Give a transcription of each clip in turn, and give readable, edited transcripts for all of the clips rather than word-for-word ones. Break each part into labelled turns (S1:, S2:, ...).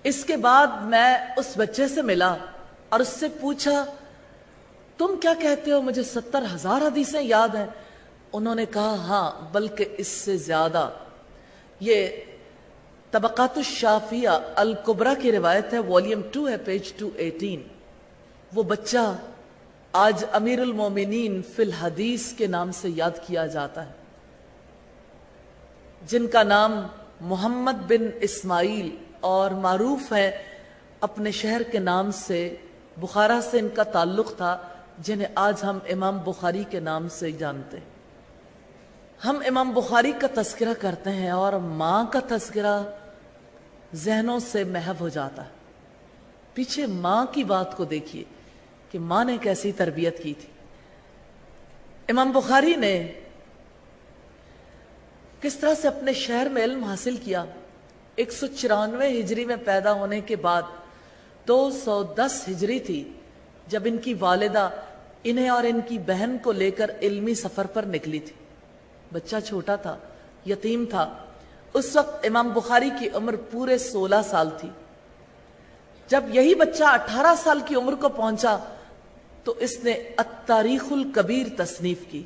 S1: اس کے بعد میں اس بچے سے ملا اور اس سے پوچھا تم کیا کہتے ہو، مجھے 70,000 حدیثیں یاد ہیں؟ انہوں نے کہا ہاں بلکہ اس سے زیادہ۔ یہ طبقات الشافیہ الکبریٰ کی روایت ہے، والیوم 2 ہے، پیج 218۔ وہ بچہ آج امیر المومنین فی الحدیث کے نام سے یاد کیا جاتا ہے، جن کا نام محمد بن اسماعیل اور معروف ہے اپنے شہر کے نام سے، بخارا سے ان کا تعلق تھا، جنہیں آج ہم امام بخاری کے نام سے جانتے ہیں۔ ہم امام بخاری کا تذکرہ کرتے ہیں اور ماں کا تذکرہ ذہنوں سے محو ہو جاتا ہے۔ پیچھے ماں کی بات کو دیکھیے کہ ماں نے کیسی تربیت کی تھی۔ امام بخاری نے کس طرح سے اپنے شہر میں علم حاصل کیا۔ 194 ہجری میں پیدا ہونے کے بعد 210 ہجری تھی جب ان کی والدہ انہیں اور ان کی بہن کو لے کر علمی سفر پر نکلی تھی۔ بچہ چھوٹا تھا، یتیم تھا۔ اس وقت امام بخاری کی عمر پورے 16 سال تھی۔ جب یہی بچہ 18 سال کی عمر کو پہنچا تو اس نے التاریخ الکبیر تصنیف کی۔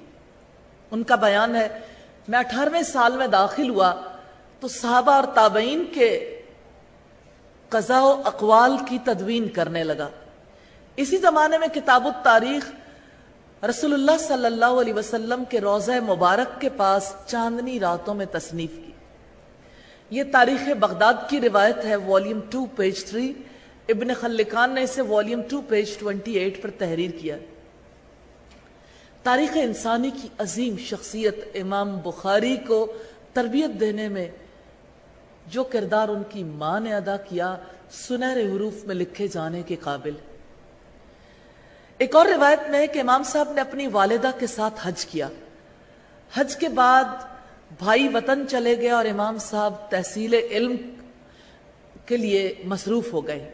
S1: ان کا بیان ہے میں 18ویں سال میں داخل ہوا تو صحابہ اور تابعین کے قضاء و اقوال کی تدوین کرنے لگا۔ اسی زمانے میں کتاب التاریخ رسول اللہ صلی اللہ علیہ وسلم کے روضہ مبارک کے پاس چاندنی راتوں میں تصنیف کی۔ یہ تاریخ بغداد کی روایت ہے، والیوم 2 پیج 3۔ ابن خلکان نے اسے والیوم 2 پیج 28 پر تحریر کیا۔ تاریخ انسانی کی عظیم شخصیت امام بخاری کو تربیت دینے میں جو کردار ان کی ماں نے ادا کیا، سنہرے حروف میں لکھے جانے کے قابل۔ ایک اور روایت میں ہے کہ امام صاحب نے اپنی والدہ کے ساتھ حج کیا۔ حج کے بعد بھائی وطن چلے گئے اور امام صاحب تحصیل علم کے لیے مصروف ہو گئے۔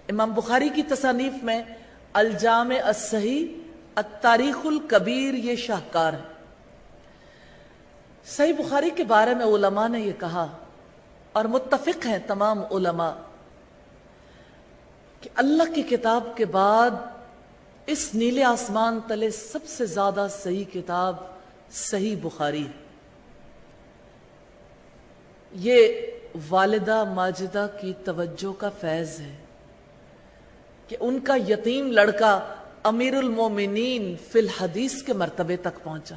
S1: امام بخاری کی تصانیف میں الجامع الصحیح، التاریخ الکبیر یہ شاہکار ہے۔ صحیح بخاری کے بارے میں علماء نے یہ کہا اور متفق ہیں تمام علماء کہ اللہ کی کتاب کے بعد اس نیلے آسمان تلے سب سے زیادہ صحیح کتاب صحیح بخاری ہے۔ یہ والدہ ماجدہ کی توجہ کا فیض ہے کہ ان کا یتیم لڑکا امیر المومنین فی الحدیث کے مرتبے تک پہنچا۔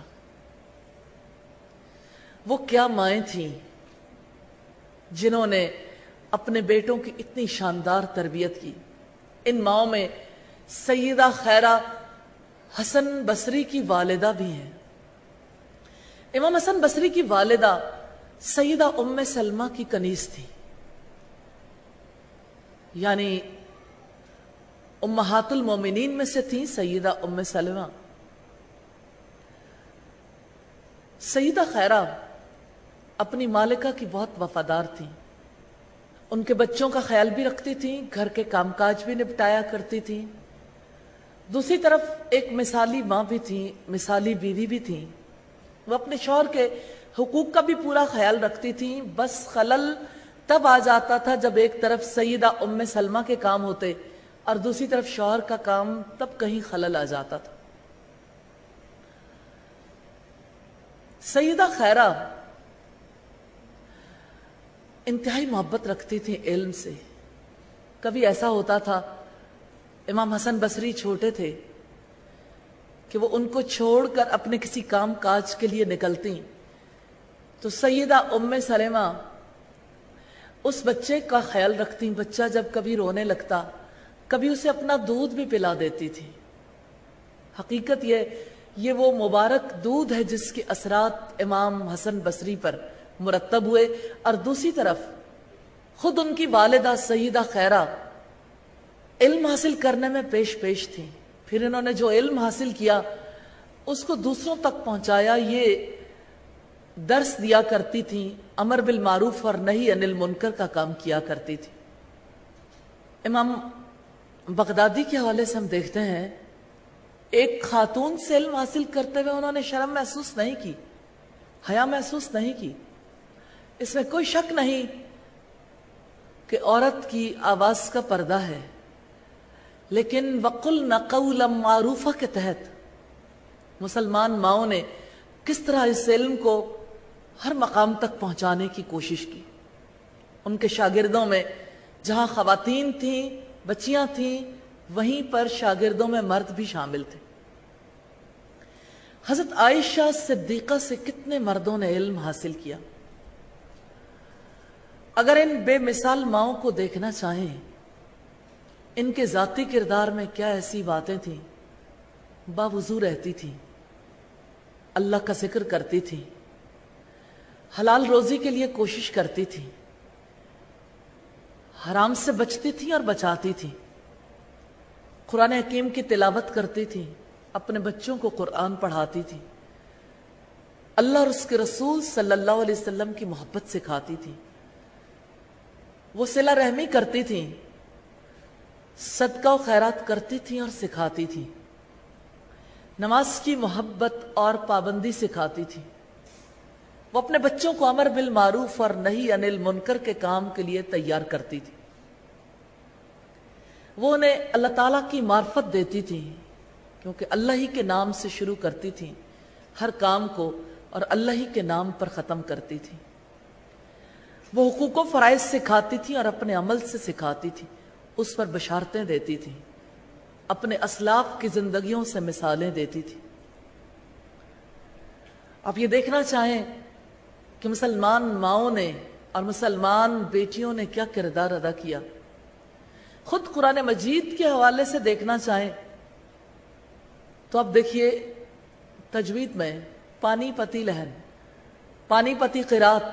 S1: وہ کیا مائیں تھیں جنہوں نے اپنے بیٹوں کی اتنی شاندار تربیت کی۔ ان ماؤں میں سیدہ خیرہ حسن بصری کی والدہ بھی ہیں۔ امام حسن بصری کی والدہ سیدہ ام سلمہ کی کنیز تھی، یعنی امہات المومنین میں سے تھیں سیدہ ام سلمہ۔ سیدہ خیرہ اپنی مالکہ کی بہت وفادار تھیں، ان کے بچوں کا خیال بھی رکھتی تھیں، گھر کے کام کاج بھی نپٹایا کرتی تھیں۔ دوسری طرف ایک مثالی ماں بھی تھیں، مثالی بیوی بھی تھیں۔ وہ اپنے شوہر کے حقوق کا بھی پورا خیال رکھتی تھیں، بس خلل تب آ جاتا تھا جب ایک طرف سیدہ ام سلمہ کے کام ہوتے اور دوسری طرف شوہر کا کام، تب کہیں خلل آ جاتا تھا۔ سیدہ خیرہ انتہائی محبت رکھتی تھی علم سے۔ کبھی ایسا ہوتا تھا امام حسن بصری چھوٹے تھے کہ وہ ان کو چھوڑ کر اپنے کسی کام کاج کے لیے نکلتی تو سیدہ ام سلمہ اس بچے کا خیال رکھتی۔ بچہ جب کبھی رونے لگتا، کبھی اسے اپنا دودھ بھی پلا دیتی تھی۔ حقیقت یہ وہ مبارک دودھ ہے جس کے اثرات امام حسن بصری پر مرتب ہوئے، اور دوسری طرف خود ان کی والدہ سیدہ خیرہ علم حاصل کرنے میں پیش تھیں۔ پھر انہوں نے جو علم حاصل کیا اس کو دوسروں تک پہنچایا، یہ درس دیا کرتی تھیں، امر بالمعروف اور نہی عن المنکر کا کام کیا کرتی تھی۔ امام بغدادی کے حوالے سے ہم دیکھتے ہیں ایک خاتون سے علم حاصل کرتے ہوئے انہوں نے شرم محسوس نہیں کی، حیا محسوس نہیں کی۔ اس میں کوئی شک نہیں کہ عورت کی آواز کا پردہ ہے، لیکن وَقُلْنَ قَوْلًا مَعْرُوفًا کے تحت مسلمان ماؤں نے کس طرح اس علم کو ہر مقام تک پہنچانے کی کوشش کی۔ ان کے شاگردوں میں جہاں خواتین تھیں، بچیاں تھیں، وہیں پر شاگردوں میں مرد بھی شامل تھے۔ حضرت عائشہ صدیقہ سے کتنے مردوں نے علم حاصل کیا۔ اگر ان بے مثال ماؤں کو دیکھنا چاہیں، ان کے ذاتی کردار میں کیا ایسی باتیں تھیں، باوضو رہتی تھیں، اللہ کا ذکر کرتی تھیں، حلال روزی کے لیے کوشش کرتی تھیں، حرام سے بچتی تھیں اور بچاتی تھیں، قرآن حکیم کی تلاوت کرتی تھیں، اپنے بچوں کو قرآن پڑھاتی تھیں، اللہ اور اس کے رسول صلی اللہ علیہ وسلم کی محبت سکھاتی تھیں، وہ صلہ رحمی کرتی تھیں، صدقہ و خیرات کرتی تھیں اور سکھاتی تھیں، نماز کی محبت اور پابندی سکھاتی تھیں، وہ اپنے بچوں کو امر بالمعروف اور نہی عن المنکر کے کام کے لیے تیار کرتی تھی، وہ انہیں اللہ تعالیٰ کی معرفت دیتی تھی، کیونکہ اللہ ہی کے نام سے شروع کرتی تھی ہر کام کو اور اللہ ہی کے نام پر ختم کرتی تھی، وہ حقوق و فرائض سکھاتی تھی اور اپنے عمل سے سکھاتی تھی، اس پر بشارتیں دیتی تھی، اپنے اسلاف کی زندگیوں سے مثالیں دیتی تھی۔ آپ یہ دیکھنا چاہیں کہ مسلمان ماؤں نے اور مسلمان بیٹیوں نے کیا کردار ادا کیا۔ خود قرآن مجید کے حوالے سے دیکھنا چاہیں تو آپ دیکھیے تجوید میں پانی پتی لہن، پانی پتی قرات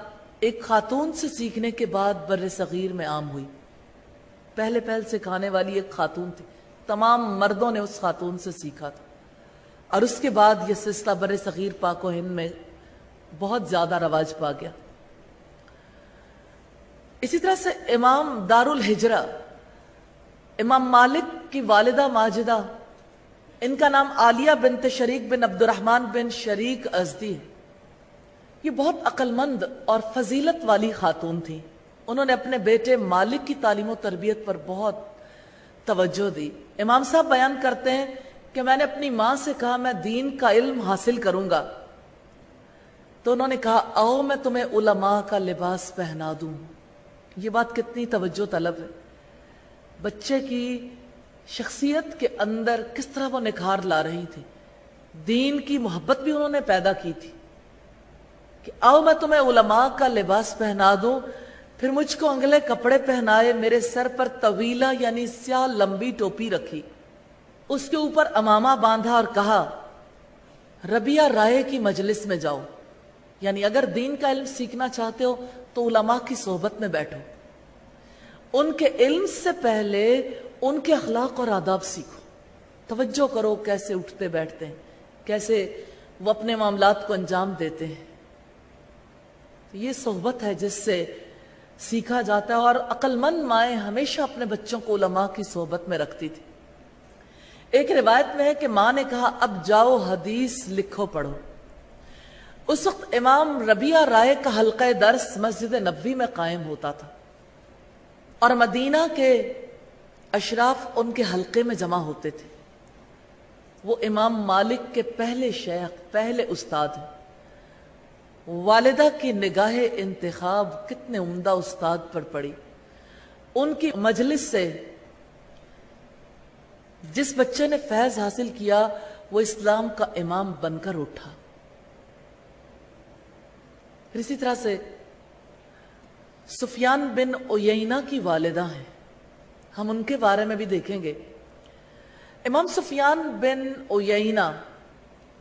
S1: ایک خاتون سے سیکھنے کے بعد بر صغیر میں عام ہوئی۔ پہلے سکھانے والی ایک خاتون تھی، تمام مردوں نے اس خاتون سے سیکھا تھا، اور اس کے بعد یہ سلسلہ بر صغیر پاک و ہند میں بہت زیادہ رواج پا گیا۔ اسی طرح سے امام دار الہجرہ امام مالک کی والدہ ماجدہ، ان کا نام عالیہ بنت شریک بن عبد الرحمن بن شریک ازدی ہے۔ یہ بہت عقل مند اور فضیلت والی خاتون تھی، انہوں نے اپنے بیٹے مالک کی تعلیم و تربیت پر بہت توجہ دی۔ امام صاحب بیان کرتے ہیں کہ میں نے اپنی ماں سے کہا میں دین کا علم حاصل کروں گا، تو انہوں نے کہا آؤ میں تمہیں علماء کا لباس پہنا دوں۔ یہ بات کتنی توجہ طلب ہے، بچے کی شخصیت کے اندر کس طرح وہ نکھار لا رہی تھی، دین کی محبت بھی انہوں نے پیدا کی تھی کہ آؤ میں تمہیں علماء کا لباس پہنا دوں، پھر مجھ کو انگلے کپڑے پہنائے، میرے سر پر طویلہ یعنی سیاہ لمبی ٹوپی رکھی، اس کے اوپر امامہ باندھا اور کہا ربیہ رائے کی مجلس میں جاؤ، یعنی اگر دین کا علم سیکھنا چاہتے ہو تو علماء کی صحبت میں بیٹھو، ان کے علم سے پہلے ان کے اخلاق اور آداب سیکھو، توجہ کرو کیسے اٹھتے بیٹھتے ہیں، کیسے وہ اپنے معاملات کو انجام دیتے ہیں۔ یہ صحبت ہے جس سے سیکھا جاتا ہے، اور عقل مند مائیں ہمیشہ اپنے بچوں کو علماء کی صحبت میں رکھتی تھی۔ ایک روایت میں ہے کہ ماں نے کہا اب جاؤ حدیث لکھو پڑھو۔ اس وقت امام ربیہ رائے کا حلقہ درس مسجد نبوی میں قائم ہوتا تھا، اور مدینہ کے اشراف ان کے حلقے میں جمع ہوتے تھے۔ وہ امام مالک کے پہلے شیخ، پہلے استاد ہیں۔ والدہ کی نگاہ انتخاب کتنے عمدہ استاد پر پڑی، ان کی مجلس سے جس بچے نے فیض حاصل کیا وہ اسلام کا امام بن کر اٹھا۔ اسی طرح سے سفیان بن عیینہ کی والدہ ہیں، ہم ان کے بارے میں بھی دیکھیں گے۔ امام سفیان بن عیینہ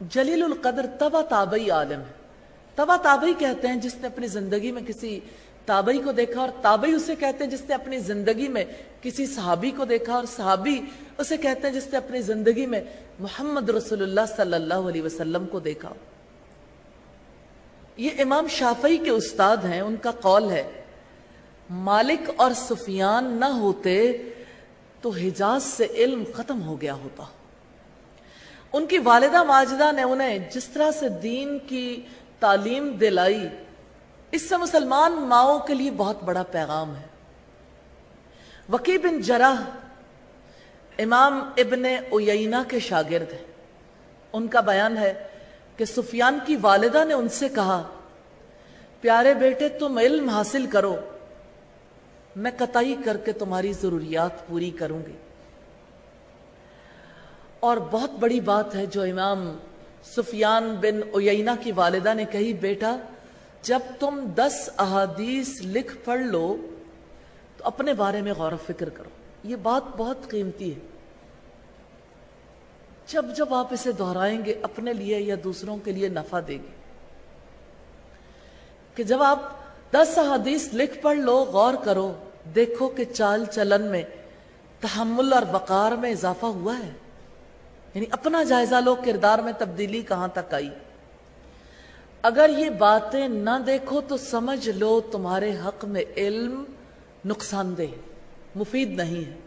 S1: جلیل القدر تبع تابعی عالم ہے۔ تبع تابعی کہتے ہیں جس نے اپنی زندگی میں کسی تابعی کو دیکھا، اور تابعی اسے کہتے ہیں جس نے اپنی زندگی میں کسی صحابی کو دیکھا، اور صحابی اسے کہتے ہیں جس نے اپنی زندگی میں محمد رسول اللہ صلی اللہ علیہ وسلم کو دیکھا۔ یہ امام شافعی کے استاد ہیں، ان کا قول ہے مالک اور سفیان نہ ہوتے تو حجاز سے علم ختم ہو گیا ہوتا۔ ان کی والدہ ماجدہ نے انہیں جس طرح سے دین کی تعلیم دلائی، اس سے مسلمان ماؤں کے لیے بہت بڑا پیغام ہے وکی بن جرح امام ابن عیینہ کے شاگرد ہیں. ان کا بیان ہے کہ سفیان کی والدہ نے ان سے کہا پیارے بیٹے تم علم حاصل کرو، میں قطعی کر کے تمہاری ضروریات پوری کروں گی. اور بہت بڑی بات ہے جو امام سفیان بن عیینہ کی والدہ نے کہی، بیٹا جب تم 10 احادیث لکھ پڑھ لو تو اپنے بارے میں غور و فکر کرو. یہ بات بہت قیمتی ہے. جب جب آپ اسے دہرائیں گے اپنے لیے یا دوسروں کے لیے نفع دے گی. کہ جب آپ 10 احادیث لکھ پڑھ لو، غور کرو، دیکھو کہ چال چلن میں، تحمل اور وقار میں اضافہ ہوا ہے. یعنی اپنا جائزہ لو، کردار میں تبدیلی کہاں تک آئی. اگر یہ باتیں نہ دیکھو تو سمجھ لو تمہارے حق میں علم نقصان دہ، مفید نہیں ہے.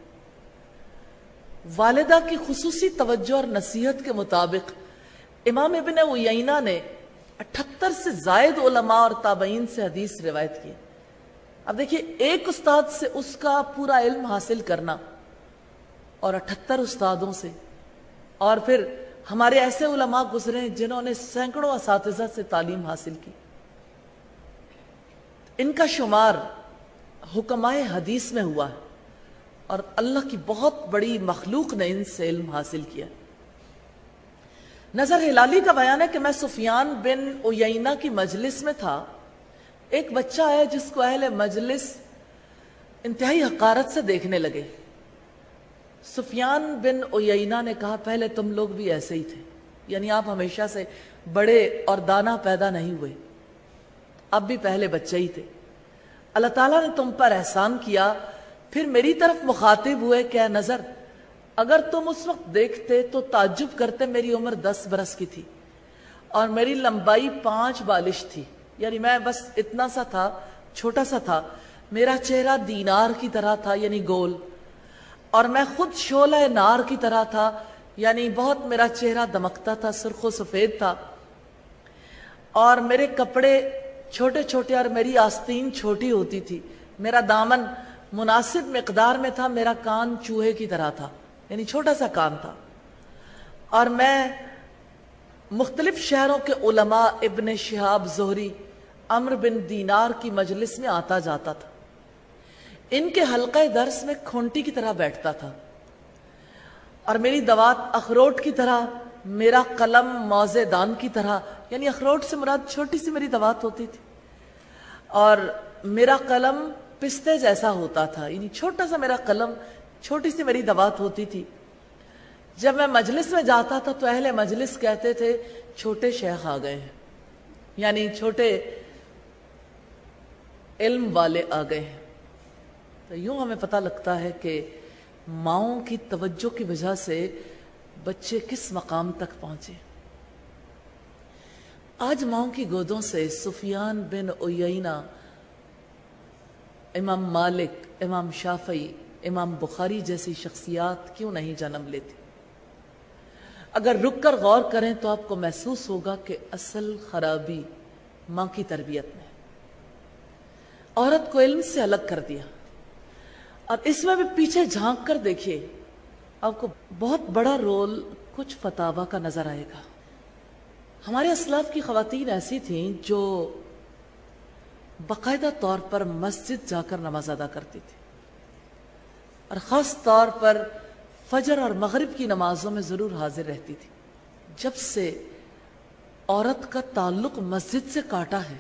S1: والدہ کی خصوصی توجہ اور نصیحت کے مطابق امام ابن عیینہ نے 78 سے زائد علماء اور تابعین سے حدیث روایت کی. اب دیکھیے ایک استاد سے اس کا پورا علم حاصل کرنا اور 78 استادوں سے، اور پھر ہمارے ایسے علماء گزرے ہیں جنہوں نے سینکڑوں اساتذہ سے تعلیم حاصل کی. ان کا شمار حکماء حدیث میں ہوا ہے اور اللہ کی بہت بڑی مخلوق نے ان سے علم حاصل کیا. نظر ہلالی کا بیان ہے کہ میں سفیان بن عیینہ کی مجلس میں تھا. ایک بچہ آیا جس کو اہل مجلس انتہائی حقارت سے دیکھنے لگے. سفیان بن عیینہ نے کہا پہلے تم لوگ بھی ایسے ہی تھے، یعنی آپ ہمیشہ سے بڑے اور دانا پیدا نہیں ہوئے، اب بھی پہلے بچے ہی تھے. اللہ تعالیٰ نے تم پر احسان کیا. پھر میری طرف مخاطب ہوئے کہ اے نظر، اگر تم اس وقت دیکھتے تو تعجب کرتے میری عمر 10 برس کی تھی اور میری لمبائی 5 بالش تھی. یعنی میں بس اتنا سا تھا، چھوٹا سا تھا. میرا چہرہ دینار کی طرح تھا، یعنی گول، اور میں خود شعلہ نار کی طرح تھا، یعنی بہت میرا چہرہ دمکتا تھا، سرخ و سفید تھا. اور میرے کپڑے چھوٹے چھوٹے اور میری آستین چھوٹی ہوتی تھی. میرا دامن مناسب مقدار میں تھا. میرا کان چوہے کی طرح تھا، یعنی چھوٹا سا کان تھا. اور میں مختلف شہروں کے علماء ابن شہاب زہری، عمرو بن دینار کی مجلس میں آتا جاتا تھا. ان کے حلقہ درس میں کھونٹی کی طرح بیٹھتا تھا اور میری دوات اخروٹ کی طرح، میرا قلم موزے دان کی طرح، یعنی اخروٹ سے مراد چھوٹی سی میری دوات ہوتی تھی، اور میرا قلم پستے جیسا ہوتا تھا، یعنی چھوٹا سا میرا قلم، چھوٹی سی میری دوات ہوتی تھی. جب میں مجلس میں جاتا تھا تو اہل مجلس کہتے تھے چھوٹے شیخ آ گئے ہیں، یعنی چھوٹے علم والے آ گئے ہیں. تو یوں ہمیں پتہ لگتا ہے کہ ماؤں کی توجہ کی وجہ سے بچے کس مقام تک پہنچے. آج ماؤں کی گودوں سے سفیان بن عیینہ، امام مالک، امام شافعی، امام بخاری جیسی شخصیات کیوں نہیں جنم لیتی؟ اگر رک کر غور کریں تو آپ کو محسوس ہوگا کہ اصل خرابی ماں کی تربیت میں. عورت کو علم سے الگ کر دیا. اور اس میں بھی پیچھے جھانک کر دیکھیے، آپ کو بہت بڑا رول کچھ فتاوی کا نظر آئے گا. ہمارے اسلاف کی خواتین ایسی تھیں جو باقاعدہ طور پر مسجد جا کر نماز ادا کرتی تھی، اور خاص طور پر فجر اور مغرب کی نمازوں میں ضرور حاضر رہتی تھی. جب سے عورت کا تعلق مسجد سے کاٹا ہے،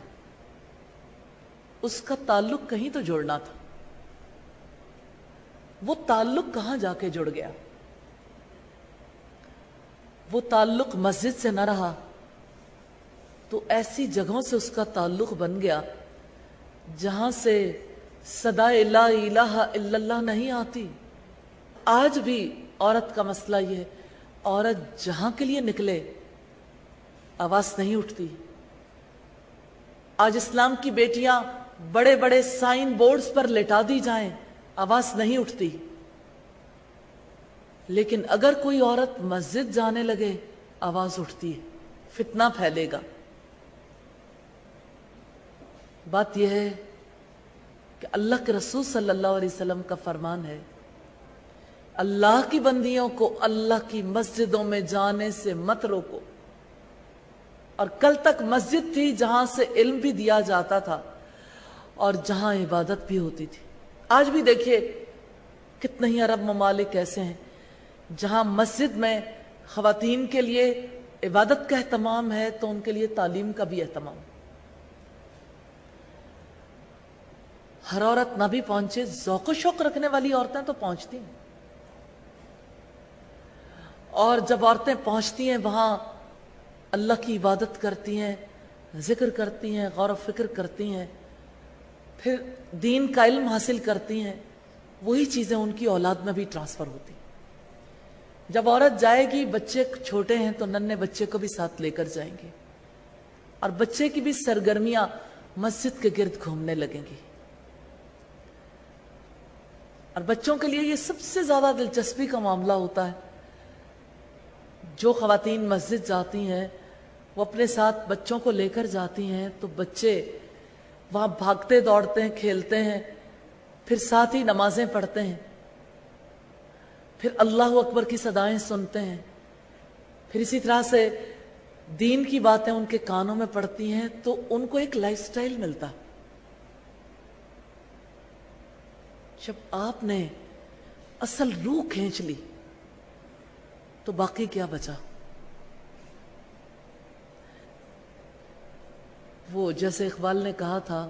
S1: اس کا تعلق کہیں تو جوڑنا تھا. وہ تعلق کہاں جا کے جڑ گیا؟ وہ تعلق مسجد سے نہ رہا تو ایسی جگہوں سے اس کا تعلق بن گیا جہاں سے صدائے لا الہ الا اللہ نہیں آتی. آج بھی عورت کا مسئلہ یہ ہے، عورت جہاں کے لیے نکلے آواز نہیں اٹھتی. آج اسلام کی بیٹیاں بڑے بڑے سائن بورڈز پر لٹا دی جائیں، آواز نہیں اٹھتی. لیکن اگر کوئی عورت مسجد جانے لگے آواز اٹھتی ہے، فتنہ پھیلے گا. بات یہ ہے کہ اللہ کے رسول صلی اللہ علیہ وسلم کا فرمان ہے، اللہ کی بندیوں کو اللہ کی مسجدوں میں جانے سے مت روکو۔ اور کل تک مسجد تھی جہاں سے علم بھی دیا جاتا تھا اور جہاں عبادت بھی ہوتی تھی۔ آج بھی دیکھیے کتنے ہی عرب ممالک ایسے ہیں جہاں مسجد میں خواتین کے لیے عبادت کا اہتمام ہے تو ان کے لیے تعلیم کا بھی اہتمام۔ ہر عورت نہ بھی پہنچے، ذوق و شوق رکھنے والی عورتیں تو پہنچتی ہیں، اور جب عورتیں پہنچتی ہیں وہاں اللہ کی عبادت کرتی ہیں، ذکر کرتی ہیں، غور و فکر کرتی ہیں، پھر دین کا علم حاصل کرتی ہیں، وہی چیزیں ان کی اولاد میں بھی ٹرانسفر ہوتی ہیں۔ جب عورت جائے گی، بچے چھوٹے ہیں تو ننھے بچے کو بھی ساتھ لے کر جائیں گے، اور بچے کی بھی سرگرمیاں مسجد کے گرد گھومنے لگیں گی۔ اور بچوں کے لیے یہ سب سے زیادہ دلچسپی کا معاملہ ہوتا ہے۔ جو خواتین مسجد جاتی ہیں وہ اپنے ساتھ بچوں کو لے کر جاتی ہیں تو بچے وہاں بھاگتے دوڑتے ہیں، کھیلتے ہیں، پھر ساتھ ہی نمازیں پڑھتے ہیں، پھر اللہ اکبر کی صدائیں سنتے ہیں، پھر اسی طرح سے دین کی باتیں ان کے کانوں میں پڑتی ہیں، تو ان کو ایک لائف سٹائل ملتا۔ جب آپ نے اصل روح کھینچ لی تو باقی کیا بچا؟ وہ جیسے اقبال نے کہا تھا،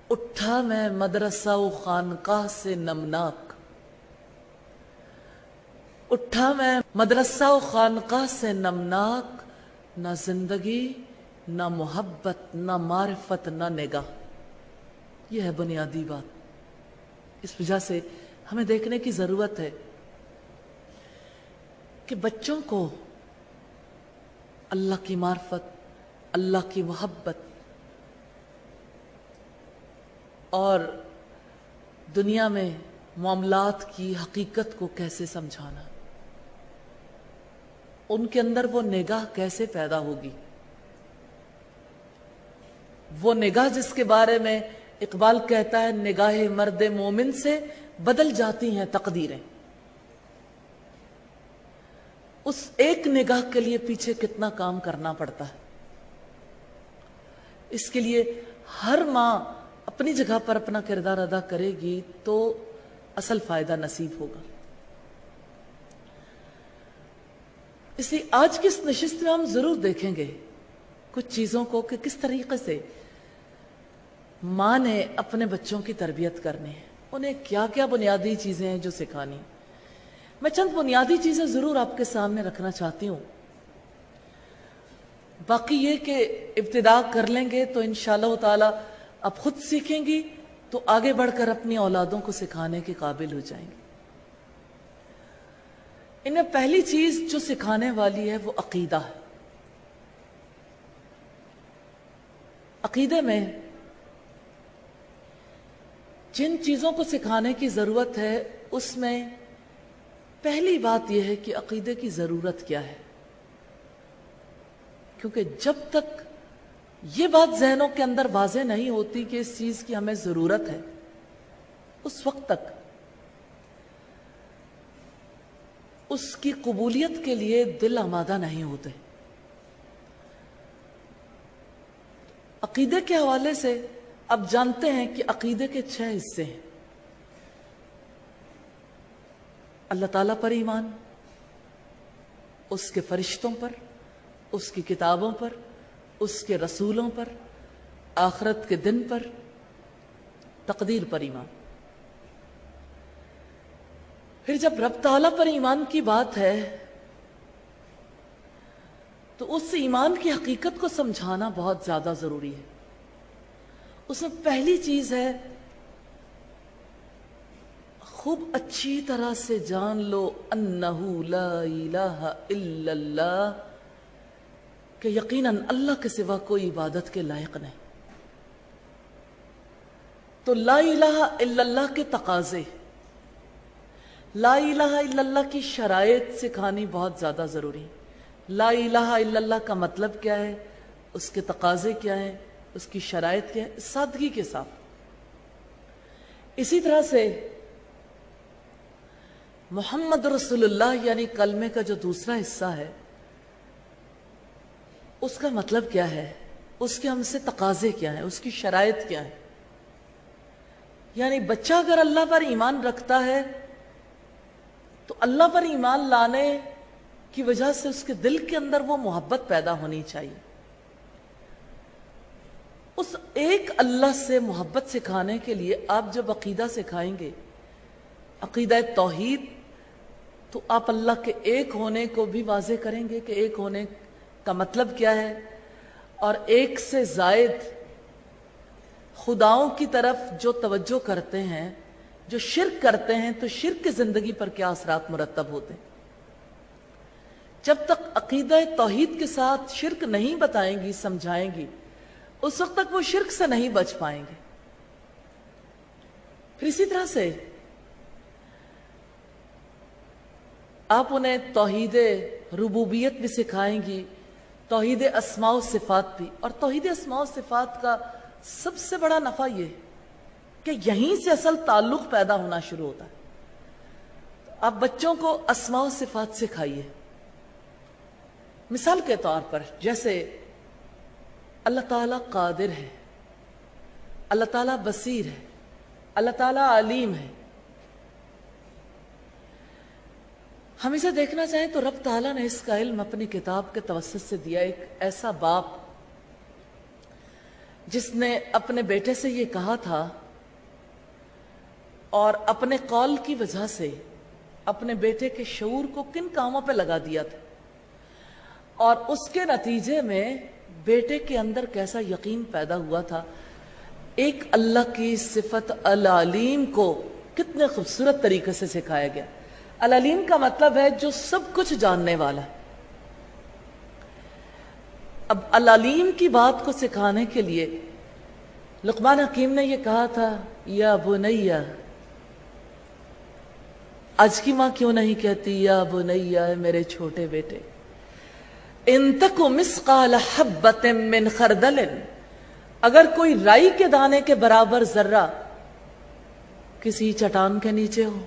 S1: اٹھا میں مدرسہ و خانقاہ سے نمناک، اٹھا میں مدرسہ و خانقاہ سے نمناک، نہ زندگی نہ محبت نہ معرفت نہ نگاہ۔ یہ ہے بنیادی بات۔ اس وجہ سے ہمیں دیکھنے کی ضرورت ہے کہ بچوں کو اللہ کی معرفت، اللہ کی محبت اور دنیا میں معاملات کی حقیقت کو کیسے سمجھانا، ان کے اندر وہ نگاہ کیسے پیدا ہوگی، وہ نگاہ جس کے بارے میں اقبال کہتا ہے، نگاہ مرد مومن سے بدل جاتی ہیں تقدیریں۔ اس ایک نگاہ کے لیے پیچھے کتنا کام کرنا پڑتا ہے۔ اس کے لیے ہر ماں اپنی جگہ پر اپنا کردار ادا کرے گی تو اصل فائدہ نصیب ہوگا۔ اس لیے آج کی اس نشست میں ہم ضرور دیکھیں گے کچھ چیزوں کو کہ کس طریقے سے ماں نے اپنے بچوں کی تربیت کرنی ہے، انہیں کیا کیا بنیادی چیزیں ہیں جو سکھانی۔ میں چند بنیادی چیزیں ضرور آپ کے سامنے رکھنا چاہتی ہوں، باقی یہ کہ ابتدا کر لیں گے تو انشاءاللہ تعالی اب خود سیکھیں گی تو آگے بڑھ کر اپنی اولادوں کو سکھانے کے قابل ہو جائیں گے۔ ان میں پہلی چیز جو سکھانے والی ہے وہ عقیدہ ہے۔ عقیدے میں جن چیزوں کو سکھانے کی ضرورت ہے اس میں پہلی بات یہ ہے کہ عقیدے کی ضرورت کیا ہے، کیونکہ جب تک یہ بات ذہنوں کے اندر واضح نہیں ہوتی کہ اس چیز کی ہمیں ضرورت ہے، اس وقت تک اس کی قبولیت کے لیے دل آمادہ نہیں ہوتے۔ عقیدے کے حوالے سے اب جانتے ہیں کہ عقیدے کے 6 حصے ہیں۔ اللہ تعالیٰ پر ایمان، اس کے فرشتوں پر، اس کی کتابوں پر، اس کے رسولوں پر، آخرت کے دن پر، تقدیر پر ایمان۔ پھر جب رب تعالیٰ پر ایمان کی بات ہے تو اس ایمان کی حقیقت کو سمجھانا بہت زیادہ ضروری ہے۔ اس میں پہلی چیز ہے خوب اچھی طرح سے جان لو انہو لا الہ الا اللہ، کہ یقیناً اللہ کے سوا کوئی عبادت کے لائق نہیں۔ تو لا الہ الا اللہ کے تقاضے، لا الہ الا اللہ کی شرائط سکھانی بہت زیادہ ضروری ہے۔ لا الہ الا اللہ کا مطلب کیا ہے، اس کے تقاضے کیا ہیں، اس کی شرائط کیا ہے، سادگی کے ساتھ۔ اسی طرح سے محمد رسول اللہ یعنی کلمے کا جو دوسرا حصہ ہے، اس کا مطلب کیا ہے، اس کے ہم سے تقاضے کیا ہیں، اس کی شرائط کیا ہے. یعنی بچہ اگر اللہ پر ایمان رکھتا ہے تو اللہ پر ایمان لانے کی وجہ سے اس کے دل کے اندر وہ محبت پیدا ہونی چاہیے. اس ایک اللہ سے محبت سکھانے کے لیے آپ جب عقیدہ سکھائیں گے، عقیدہ توحید، تو آپ اللہ کے ایک ہونے کو بھی واضح کریں گے کہ ایک ہونے کا مطلب کیا ہے، اور ایک سے زائد خداؤں کی طرف جو توجہ کرتے ہیں، جو شرک کرتے ہیں، تو شرک کی زندگی پر کیا اثرات مرتب ہوتے ہیں. جب تک عقیدہ توحید کے ساتھ شرک نہیں بتائیں گی، سمجھائیں گی، اس وقت تک وہ شرک سے نہیں بچ پائیں گے. پھر اسی طرح سے آپ انہیں توحید ربوبیت بھی سکھائیں گی، توحید اسماء و صفات بھی. اور توحید اسماء و صفات کا سب سے بڑا نفع یہ کہ یہیں سے اصل تعلق پیدا ہونا شروع ہوتا ہے. آپ بچوں کو اسماء و صفات سکھائیے. مثال کے طور پر جیسے اللہ تعالیٰ قادر ہے، اللہ تعالیٰ بصیر ہے، اللہ تعالیٰ علیم ہے. ہم اسے دیکھنا چاہیں تو رب تعالیٰ نے اس کا علم اپنی کتاب کے توسط سے دیا. ایک ایسا باپ جس نے اپنے بیٹے سے یہ کہا تھا اور اپنے قول کی وجہ سے اپنے بیٹے کے شعور کو کن کاموں پہ لگا دیا تھا، اور اس کے نتیجے میں بیٹے کے اندر کیسا یقین پیدا ہوا تھا. ایک اللہ کی صفت العلیم کو کتنے خوبصورت طریقے سے سکھایا گیا. العلیم کا مطلب ہے جو سب کچھ جاننے والا. اب العلیم کی بات کو سکھانے کے لیے لقمان حکیم نے یہ کہا تھا، یا بنیا. آج کی ماں کیوں نہیں کہتی یا بنیا، میرے چھوٹے بیٹے. ان تک مثقال حبۃ من خردل، اگر کوئی رائی کے دانے کے برابر ذرہ کسی چٹان کے نیچے ہو،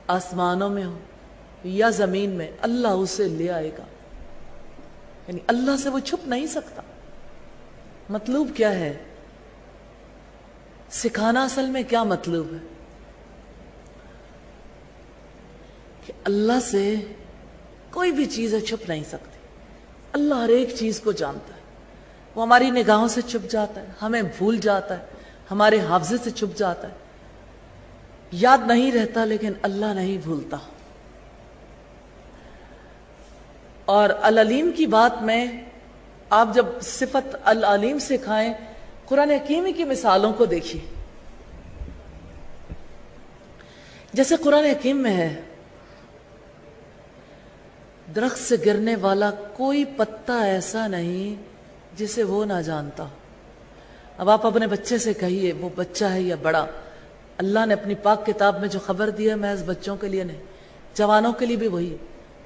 S1: آسمانوں میں ہو یا زمین میں، اللہ اسے لے آئے گا. یعنی اللہ سے وہ چھپ نہیں سکتا. مطلوب کیا ہے؟ سکھانا اصل میں کیا مطلوب ہے؟ کہ اللہ سے کوئی بھی چیز چھپ نہیں سکتی. اللہ ہر ایک چیز کو جانتا ہے. وہ ہماری نگاہوں سے چھپ جاتا ہے، ہمیں بھول جاتا ہے، ہمارے حافظے سے چھپ جاتا ہے، یاد نہیں رہتا، لیکن اللہ نہیں بھولتا. اور العلیم کی بات میں آپ جب صفت العلیم سکھائیں، قرآن حکیم کی مثالوں کو دیکھیے. جیسے قرآن حکیم میں ہے، درخت سے گرنے والا کوئی پتا ایسا نہیں جسے وہ نہ جانتا. اب آپ اپنے بچے سے کہیے، وہ بچہ ہے یا بڑا، اللہ نے اپنی پاک کتاب میں جو خبر دی ہے محض بچوں کے لیے نہیں، جوانوں کے لیے بھی وہی ہے.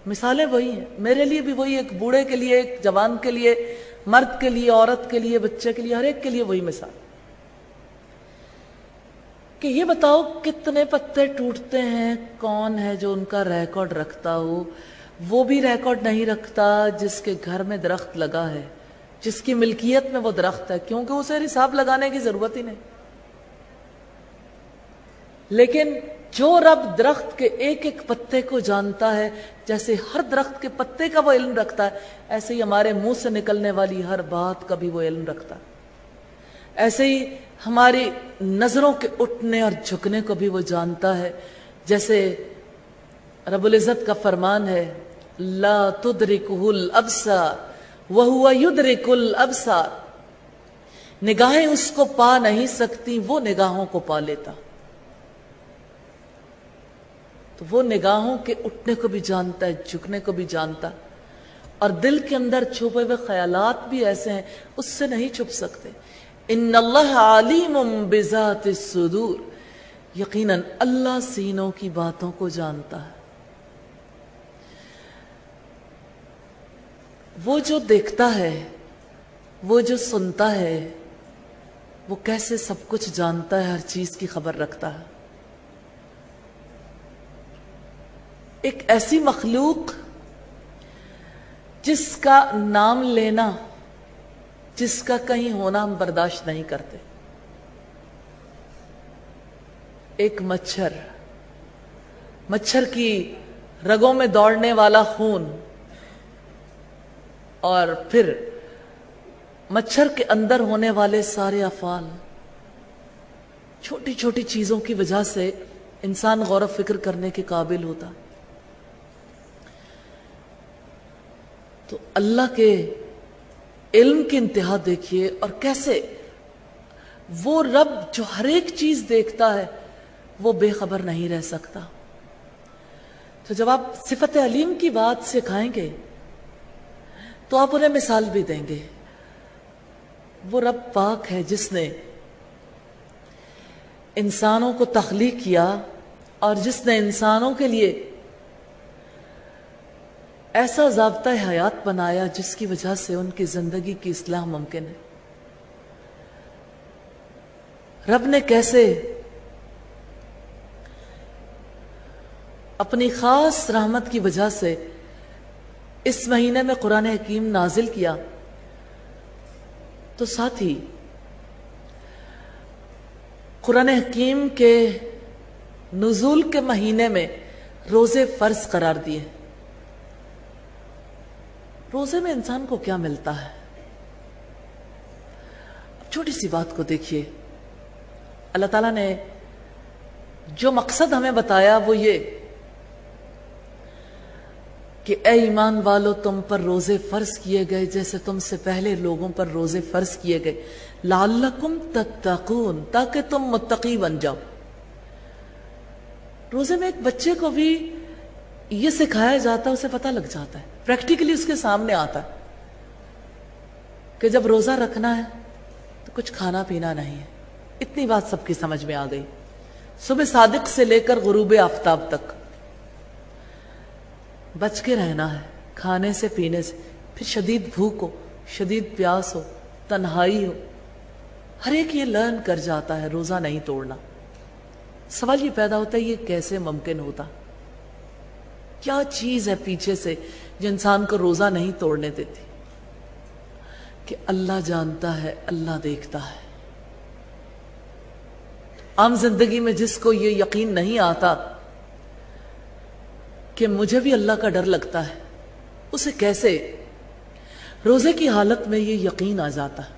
S1: مثالیں وہی ہیں، میرے لیے بھی وہی، ایک بوڑھے کے لیے، ایک جوان کے لیے، مرد کے لیے، عورت کے لیے، بچے کے لیے، ہر ایک کے لیے وہی مثال. کہ یہ بتاؤ کتنے پتے ٹوٹتے ہیں، کون ہے جو ان کا ریکارڈ رکھتا ہو؟ وہ بھی ریکارڈ نہیں رکھتا جس کے گھر میں درخت لگا ہے، جس کی ملکیت میں وہ درخت ہے، کیونکہ اسے حساب لگانے کی ضرورت ہی نہیں. لیکن جو رب درخت کے ایک ایک پتے کو جانتا ہے، جیسے ہر درخت کے پتے کا وہ علم رکھتا ہے، ایسے ہی ہمارے منہ سے نکلنے والی ہر بات کا بھی وہ علم رکھتا ہے. ایسے ہی ہماری نظروں کے اٹھنے اور جھکنے کو بھی وہ جانتا ہے. جیسے رب العزت کا فرمان ہے، لا تدرکہ الابصار وہو یدرک الابصار، نگاہیں اس کو پا نہیں سکتی، وہ نگاہوں کو پا لیتا. تو وہ نگاہوں کے اٹھنے کو بھی جانتا ہے، جھکنے کو بھی جانتا، اور دل کے اندر چھپے ہوئے خیالات بھی ایسے ہیں اس سے نہیں چھپ سکتے. ان اللہ علیم بذات الصدور، یقیناً اللہ سینوں کی باتوں کو جانتا ہے. وہ جو دیکھتا ہے، وہ جو سنتا ہے، وہ کیسے سب کچھ جانتا ہے، ہر چیز کی خبر رکھتا ہے. ایک ایسی مخلوق جس کا نام لینا، جس کا کہیں ہونا ہم برداشت نہیں کرتے. ایک مچھر کی رگوں میں دوڑنے والا خون، اور پھر مچھر کے اندر ہونے والے سارے افعال، چھوٹی چھوٹی چیزوں کی وجہ سے انسان غور و فکر کرنے کے قابل ہوتا. تو اللہ کے علم کی انتہا دیکھیے، اور کیسے وہ رب جو ہر ایک چیز دیکھتا ہے وہ بے خبر نہیں رہ سکتا. تو جب آپ صفت علیم کی بات سکھائیں گے تو آپ انہیں مثال بھی دیں گے. وہ رب پاک ہے جس نے انسانوں کو تخلیق کیا، اور جس نے انسانوں کے لیے ایسا ضابطہ حیات بنایا جس کی وجہ سے ان کی زندگی کی اصلاح ممکن ہے. رب نے کیسے اپنی خاص رحمت کی وجہ سے اس مہینے میں قرآن حکیم نازل کیا، تو ساتھ ہی قرآن حکیم کے نزول کے مہینے میں روزے فرض قرار دیے. روزے میں انسان کو کیا ملتا ہے؟ اب چھوٹی سی بات کو دیکھیے. اللہ تعالیٰ نے جو مقصد ہمیں بتایا وہ یہ کہ اے ایمان والو، تم پر روزے فرض کیے گئے جیسے تم سے پہلے لوگوں پر روزے فرض کیے گئے، لعلکم تتقون، تاکہ تم متقی بن جاؤ. روزے میں ایک بچے کو بھی یہ سکھایا جاتا ہے، اسے پتہ لگ جاتا ہے، پریکٹیکلی اس کے سامنے آتا ہے کہ جب روزہ رکھنا ہے تو کچھ کھانا پینا نہیں ہے. اتنی بات سب کی سمجھ میں آ گئی. صبح صادق سے لے کر غروب آفتاب تک بچ کے رہنا ہے، کھانے سے پینے سے. پھر شدید بھوک ہو، شدید پیاس ہو، تنہائی ہو، ہر ایک یہ لرن کر جاتا ہے روزہ نہیں توڑنا. سوال یہ پیدا ہوتا ہے یہ کیسے ممکن ہوتا؟ کیا چیز ہے پیچھے سے جو انسان کو روزہ نہیں توڑنے دیتی؟ کہ اللہ جانتا ہے، اللہ دیکھتا ہے. عام زندگی میں جس کو یہ یقین نہیں آتا کہ مجھے بھی اللہ کا ڈر لگتا ہے، اسے کیسے روزے کی حالت میں یہ یقین آ جاتا ہے؟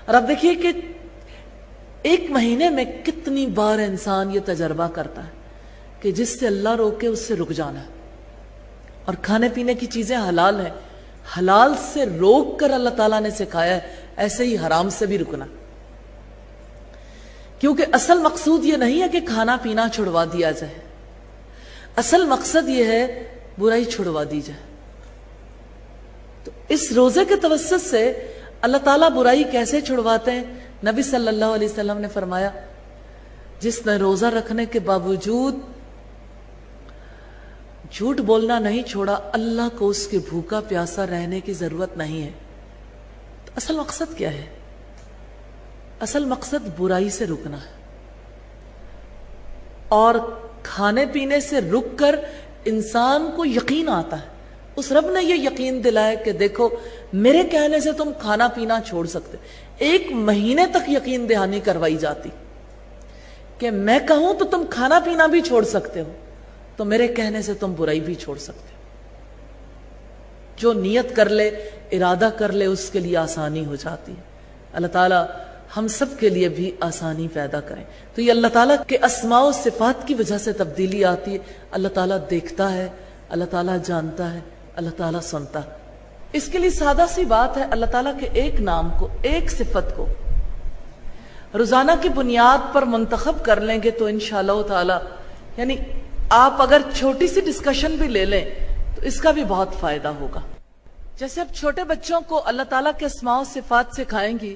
S1: اور اب دیکھیے کہ ایک مہینے میں کتنی بار انسان یہ تجربہ کرتا ہے کہ جس سے اللہ روکے اس سے رک جانا ہے. اور کھانے پینے کی چیزیں حلال ہیں، حلال سے روک کر اللہ تعالیٰ نے سکھایا ہے ایسے ہی حرام سے بھی رکنا. کیونکہ اصل مقصود یہ نہیں ہے کہ کھانا پینا چھڑوا دیا جائے، اصل مقصد یہ ہے برائی چھڑوا دی جائے. تو اس روزے کے توسط سے اللہ تعالیٰ برائی کیسے چھڑواتے ہیں؟ نبی صلی اللہ علیہ وسلم نے فرمایا جس نے روزہ رکھنے کے باوجود جھوٹ بولنا نہیں چھوڑا، اللہ کو اس کے بھوکا پیاسا رہنے کی ضرورت نہیں ہے. تو اصل مقصد کیا ہے؟ اصل مقصد برائی سے رکنا ہے. اور کھانے پینے سے رک کر انسان کو یقین آتا ہے. اس رب نے یہ یقین دلایا کہ دیکھو میرے کہنے سے تم کھانا پینا چھوڑ سکتے. ایک مہینے تک یقین دہانی کروائی جاتی کہ میں کہوں تو تم کھانا پینا بھی چھوڑ سکتے ہو، تو میرے کہنے سے تم برائی بھی چھوڑ سکتے ہو. جو نیت کر لے، ارادہ کر لے، اس کے لیے آسانی ہو جاتی ہے. اللہ تعالیٰ ہم سب کے لیے بھی آسانی پیدا کریں. تو یہ اللہ تعالیٰ کے اسماء و صفات کی وجہ سے تبدیلی آتی ہے. اللہ تعالیٰ دیکھتا ہے، اللہ تعالیٰ جانتا ہے، اللہ تعالیٰ سنتا ہے. اس کے لیے سادہ سی بات ہے، اللہ تعالیٰ کے ایک نام کو، ایک صفت کو روزانہ کی بنیاد پر منتخب کر لیں گے تو انشاءاللہ تعالیٰ، یعنی آپ اگر چھوٹی سی ڈسکشن بھی لے لیں تو اس کا بھی بہت فائدہ ہوگا. جیسے اب چھوٹے بچوں کو اللہ تعالیٰ کے اسماء و صفات سکھائیں گی،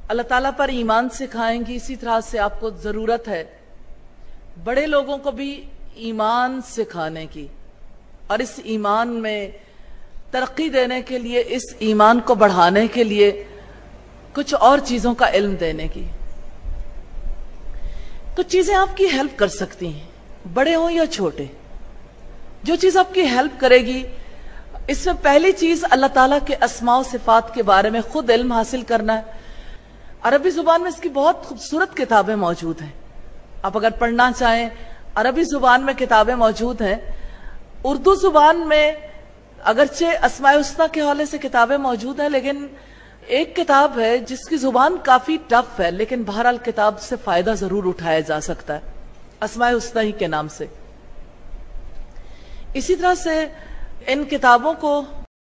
S1: اللہ تعالیٰ پر ایمان سکھائیں گی، اسی طرح سے آپ کو ضرورت ہے بڑے لوگوں کو بھی ایمان سکھانے کی، اور اس ایمان میں ترقی دینے کے لیے، اس ایمان کو بڑھانے کے لیے کچھ اور چیزوں کا علم دینے کی. کچھ چیزیں آپ کی ہیلپ کر سکتی ہیں، بڑے ہوں یا چھوٹے. جو چیز آپ کی ہیلپ کرے گی، اس میں پہلی چیز اللہ تعالیٰ کے اسماء و صفات کے بارے میں خود علم حاصل کرنا ہے. عربی زبان میں اس کی بہت خوبصورت کتابیں موجود ہیں. آپ اگر پڑھنا چاہیں، عربی زبان میں کتابیں موجود ہیں. اردو زبان میں اگرچہ اسماء الحسنی کے حوالے سے کتابیں موجود ہیں، لیکن ایک کتاب ہے جس کی زبان کافی ٹف ہے، لیکن بہرحال کتاب سے فائدہ ضرور اٹھایا جا سکتا ہے، اسماء الحسنی کے نام سے. اسی طرح سے ان کتابوں کو